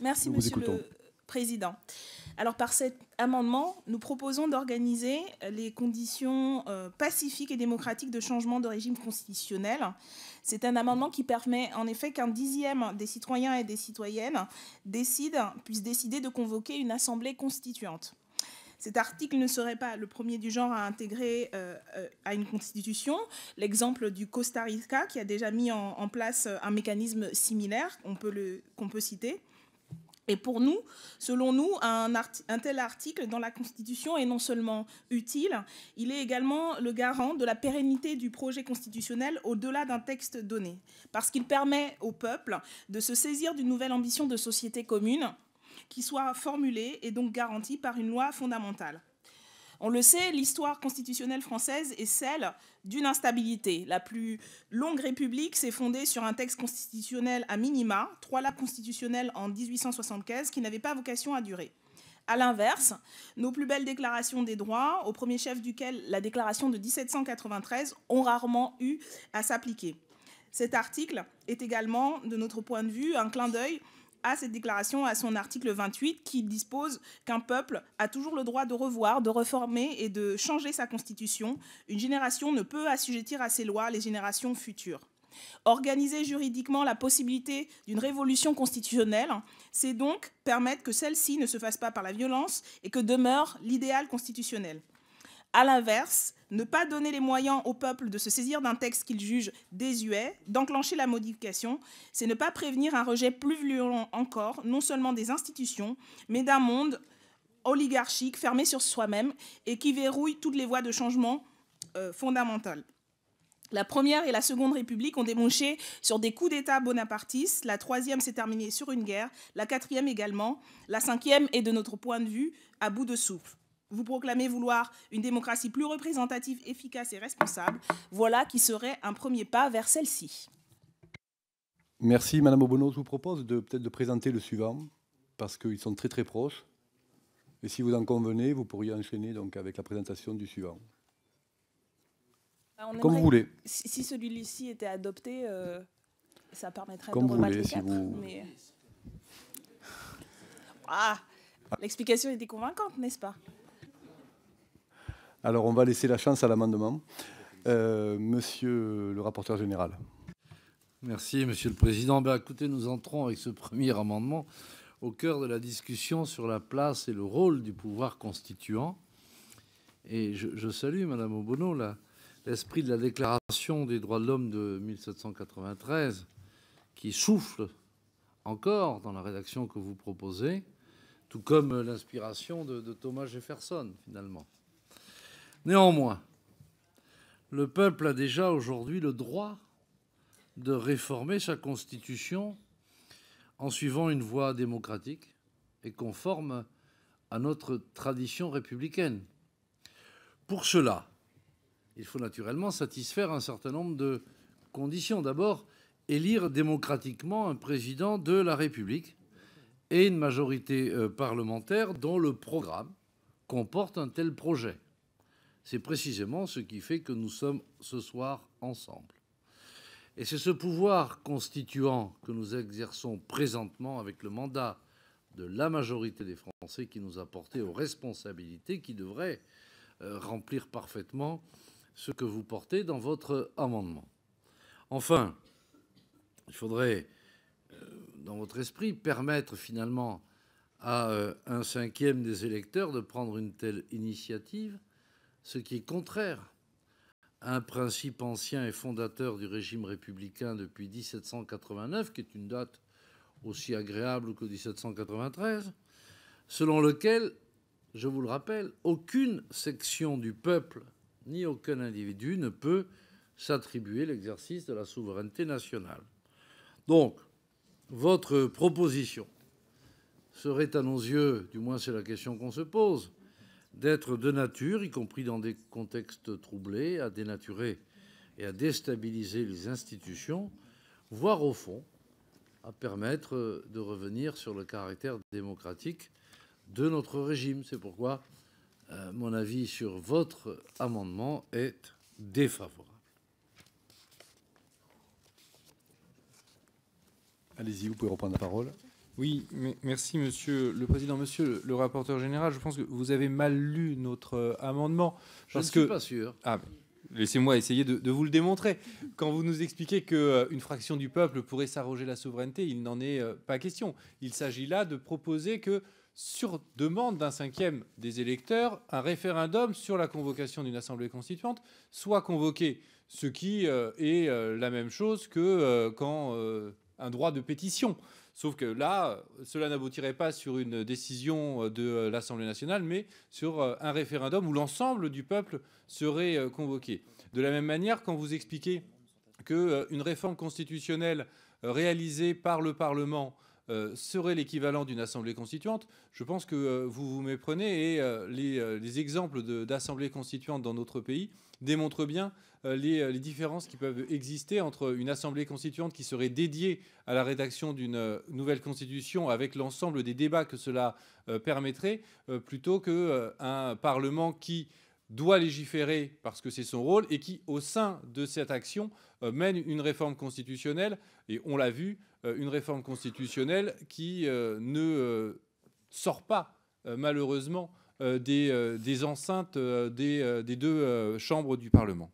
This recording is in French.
Merci, Nous vous Monsieur écoutons. le Président. Alors, par cet amendement, nous proposons d'organiser les conditions pacifiques et démocratiques de changement de régime constitutionnel. C'est un amendement qui permet en effet qu'un dixième des citoyens et des citoyennes puisse décider de convoquer une assemblée constituante. Cet article ne serait pas le premier du genre à intégrer à une constitution. L'exemple du Costa Rica, qui a déjà mis en place un mécanisme similaire, qu'on peut citer. Et pour nous, selon nous, un tel article dans la Constitution est non seulement utile, il est également le garant de la pérennité du projet constitutionnel au-delà d'un texte donné, parce qu'il permet au peuple de se saisir d'une nouvelle ambition de société commune qui soit formulée et donc garantie par une loi fondamentale. On le sait, l'histoire constitutionnelle française est celle d'une instabilité. La plus longue république s'est fondée sur un texte constitutionnel à minima, 3 lois constitutionnelles en 1875, qui n'avaient pas vocation à durer. À l'inverse, nos plus belles déclarations des droits, au premier chef duquel la déclaration de 1793, ont rarement eu à s'appliquer. Cet article est également, de notre point de vue, un clin d'œil à cette déclaration, à son article 28, qui dispose qu'un peuple a toujours le droit de revoir, de réformer et de changer sa constitution. Une génération ne peut assujettir à ces lois les générations futures. Organiser juridiquement la possibilité d'une révolution constitutionnelle, c'est donc permettre que celle-ci ne se fasse pas par la violence et que demeure l'idéal constitutionnel. À l'inverse, ne pas donner les moyens au peuple de se saisir d'un texte qu'il juge désuet, d'enclencher la modification, c'est ne pas prévenir un rejet plus violent encore, non seulement des institutions, mais d'un monde oligarchique, fermé sur soi-même et qui verrouille toutes les voies de changement fondamentales. La première et la seconde République ont débouché sur des coups d'État bonapartistes. La troisième s'est terminée sur une guerre. La quatrième également. La cinquième est, de notre point de vue, à bout de souffle. Vous proclamez vouloir une démocratie plus représentative, efficace et responsable. Voilà qui serait un premier pas vers celle-ci. Merci, Madame Obono. Je vous propose peut-être de présenter le suivant, parce qu'ils sont très très proches. Et si vous en convenez, vous pourriez enchaîner donc avec la présentation du suivant. Comme vous voulez. Si celui-ci était adopté, ça permettrait Comme de vous rebattre voulez, les si quatre. vous... Mais... l'explication était convaincante, n'est-ce pas? Alors, on va laisser la chance à l'amendement. Monsieur le rapporteur général. Merci, Monsieur le Président. Écoutez, nous entrons avec ce premier amendement au cœur de la discussion sur la place et le rôle du pouvoir constituant. Et je salue, Madame Obono, l'esprit de la Déclaration des droits de l'homme de 1793, qui souffle encore dans la rédaction que vous proposez, tout comme l'inspiration de Thomas Jefferson, finalement. Néanmoins, le peuple a déjà aujourd'hui le droit de réformer sa constitution en suivant une voie démocratique et conforme à notre tradition républicaine. Pour cela, il faut naturellement satisfaire un certain nombre de conditions. D'abord, élire démocratiquement un président de la République et une majorité parlementaire dont le programme comporte un tel projet. C'est précisément ce qui fait que nous sommes ce soir ensemble. Et c'est ce pouvoir constituant que nous exerçons présentement avec le mandat de la majorité des Français qui nous a portés aux responsabilités qui devraient remplir parfaitement ce que vous portez dans votre amendement. Enfin, il faudrait, dans votre esprit, permettre finalement à un cinquième des électeurs de prendre une telle initiative, ce qui est contraire à un principe ancien et fondateur du régime républicain depuis 1789, qui est une date aussi agréable que 1793, selon lequel, je vous le rappelle, aucune section du peuple ni aucun individu ne peut s'attribuer l'exercice de la souveraineté nationale. Donc, votre proposition serait à nos yeux, du moins c'est la question qu'on se pose, d'être de nature, y compris dans des contextes troublés, à dénaturer et à déstabiliser les institutions, voire au fond, à permettre de revenir sur le caractère démocratique de notre régime. C'est pourquoi mon avis sur votre amendement est défavorable. Allez-y, vous pouvez reprendre la parole. Oui, merci Monsieur le Président. Monsieur le rapporteur général, je pense que vous avez mal lu notre amendement. Je ne suis pas sûr. Ah, laissez-moi essayer de vous le démontrer. Quand vous nous expliquez qu'une fraction du peuple pourrait s'arroger la souveraineté, il n'en est pas question. Il s'agit là de proposer que, sur demande d'un cinquième des électeurs, un référendum sur la convocation d'une assemblée constituante soit convoqué, ce qui est la même chose que quand un droit de pétition. Sauf que là, cela n'aboutirait pas sur une décision de l'Assemblée nationale, mais sur un référendum où l'ensemble du peuple serait convoqué. De la même manière, quand vous expliquez qu'une réforme constitutionnelle réalisée par le Parlement serait l'équivalent d'une assemblée constituante, je pense que vous vous méprenez et les exemples d'assemblées constituantes dans notre pays démontrent bien les différences qui peuvent exister entre une assemblée constituante qui serait dédiée à la rédaction d'une nouvelle constitution avec l'ensemble des débats que cela permettrait, plutôt qu'un Parlement qui doit légiférer parce que c'est son rôle et qui, au sein de cette action, mène une réforme constitutionnelle. Et on l'a vu, une réforme constitutionnelle qui ne sort pas, malheureusement, des enceintes des deux chambres du Parlement.